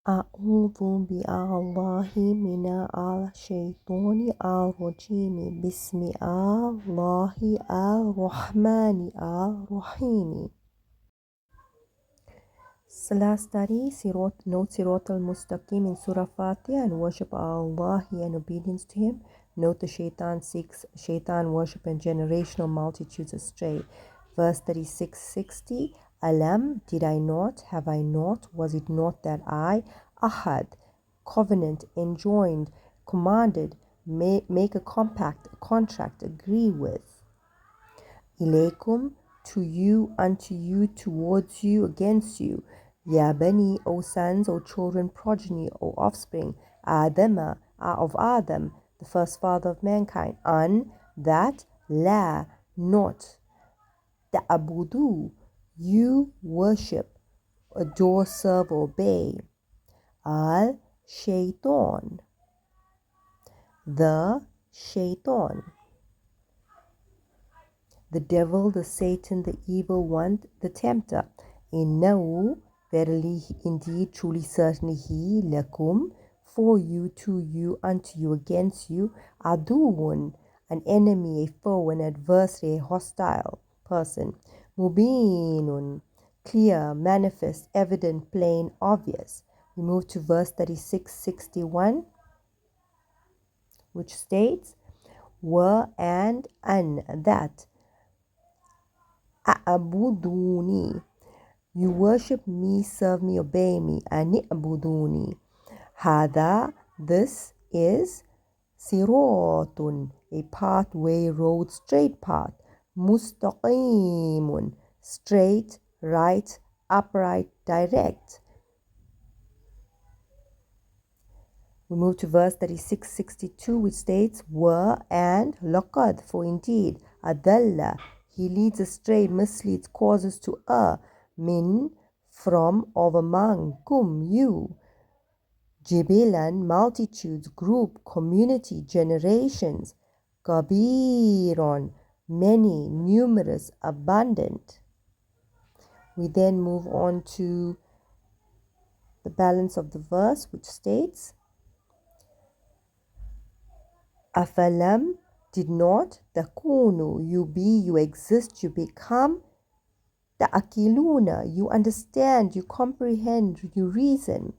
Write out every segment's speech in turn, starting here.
أعوذ بالله من الشيطان الرجيم بسم الله الرحمن الرحيم. Salah study, note Sirat al-Mustaqim in Surah Fatiha and worship Allah and obedience to Him. Note the shaytan seeks shaytan worship and generational multitudes astray. Verse 3660. Alam, did I not, have I not, was it not that I, Ahad, covenant, enjoined, commanded, make a compact, a contract, agree with. Ilaykum, to you, unto you, towards you, against you. Ya Bani, O sons, O children, progeny, O offspring. Adama, of Adam, the first father of mankind. An, that, la, not. Ta'abudu, you worship, adore, serve, obey. Al shaytan, the shaytan. The devil, the Satan, the evil one, the tempter. Innahu, verily, indeed, truly, certainly, he, lakum, for you, to you, unto you, against you, aduun, an enemy, a foe, an adversary, a hostile person. Mubinun, clear, manifest, evident, plain, obvious. We move to verse 3661, which states, were and an, that. A'buduni, you worship me, serve me, obey me. Ani'buduni, hada, this is siratun, a pathway, road, straight path. Mustaqimun, straight, right, upright, direct. We move to verse 3662, which states, were and laqad, for indeed, adalla, he leads astray, misleads, causes to err, min, from, of, among, kum, you, jibilan, multitudes, group, community, generations, kabiron, many, numerous, abundant. We then move on to the balance of the verse, which states, Afalam, did not, takunu, you be, you exist, you become, ta'akiluna, you understand, you comprehend, you reason.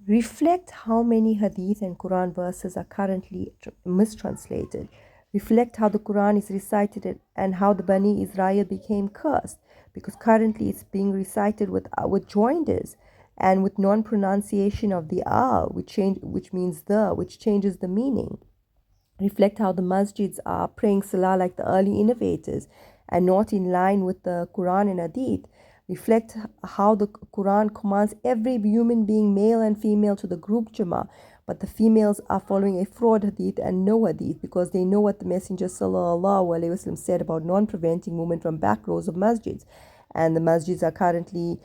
Reflect how many hadith and Quran verses are currently mistranslated. Reflect how the Quran is recited and how the Bani Israel became cursed, because currently it's being recited with joinders and with non-pronunciation of the which means the, which changes the meaning. Reflect how the masjids are praying salah like the early innovators and not in line with the Quran and Hadith. Reflect how the Quran commands every human being, male and female, to the group Jama, but the females are following a fraud Hadith and no Hadith because they know what the Messenger ﷺ said about non-preventing women from back rows of masjids. And the masjids are currently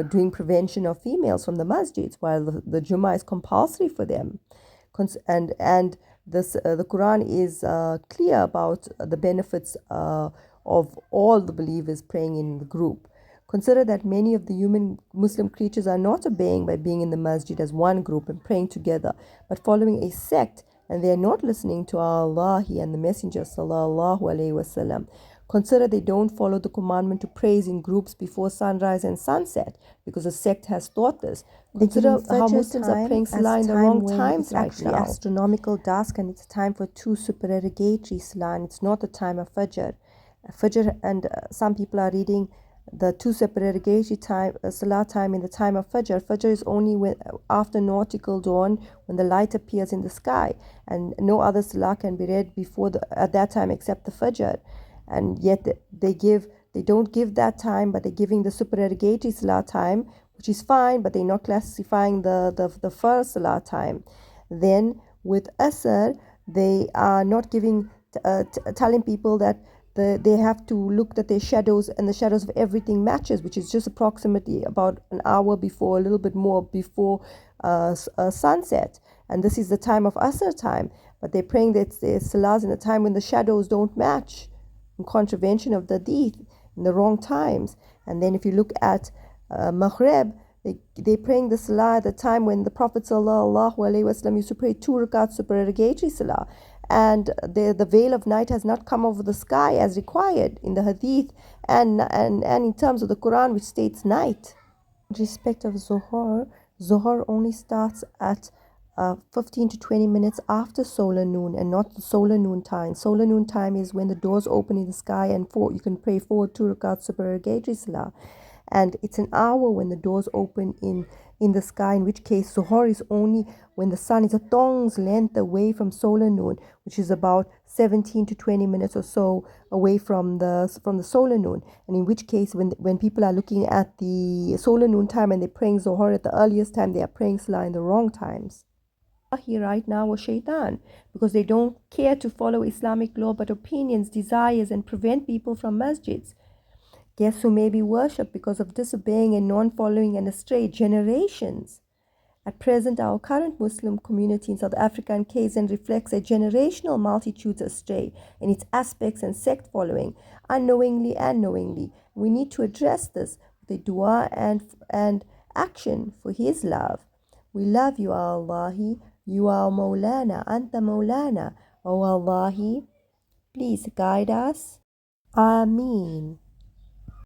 doing prevention of females from the masjids, while the Jummah is compulsory for them. And the Quran is clear about the benefits of all the believers praying in the group. Consider that many of the human Muslim creatures are not obeying by being in the masjid as one group and praying together, but following a sect, and they are not listening to Allah and the Messenger sallallahu alaihi wasallam. Consider they don't follow the commandment to praise in groups before sunrise and sunset, because the sect has taught this. Consider how Muslims are praying salah in the wrong times right now. It's actually astronomical dusk, and it's time for two supererogatory salah, and it's not the time of Fajr. And some people are reading the two supererogatory time, salah time in the time of Fajr. Fajr is only after nautical dawn, when the light appears in the sky, and no other salah can be read at that time except the Fajr. And yet they don't give that time, but they're giving the supererogatory salah time, which is fine, but they're not classifying the first salah time. Then with Asr, they are not giving, telling people that they have to look at their shadows, and the shadows of everything matches, which is just approximately about an hour before, a little bit more before sunset. And this is the time of Asr time, but they're praying that their salahs in the time when the shadows don't match, in contravention of the hadith, in the wrong times. And then if you look at Maghrib, They praying the salah at the time when the Prophet sallallahu alaihi wasallam used to pray 2 rakats supererogatory salah, and the veil of night has not come over the sky as required in the hadith and in terms of the Quran, which states night. In respect of Zohar only starts at 15 to 20 minutes after solar noon and not the solar noon time. Solar noon time is when the doors open in the sky and you can pray 2 rakats supererogatory salah. And it's an hour when the doors open in the sky, in which case Zohar is only when the sun is a thong's length away from solar noon, which is about 17 to 20 minutes or so away from the solar noon. And in which case, when people are looking at the solar noon time and they're praying Zohar at the earliest time, they are praying Salah in the wrong times. Here right now was shaytan, because they don't care to follow Islamic law but opinions, desires, and prevent people from masjids. Guests who may be worshipped because of disobeying and non-following and astray generations. At present, our current Muslim community in South Africa and KZN reflects a generational multitudes astray in its aspects and sect following, unknowingly and knowingly. We need to address this with a dua and action for His love. We love you, Allahi. You are Maulana, Anta Maulana. Oh Allahi, please guide us. Ameen.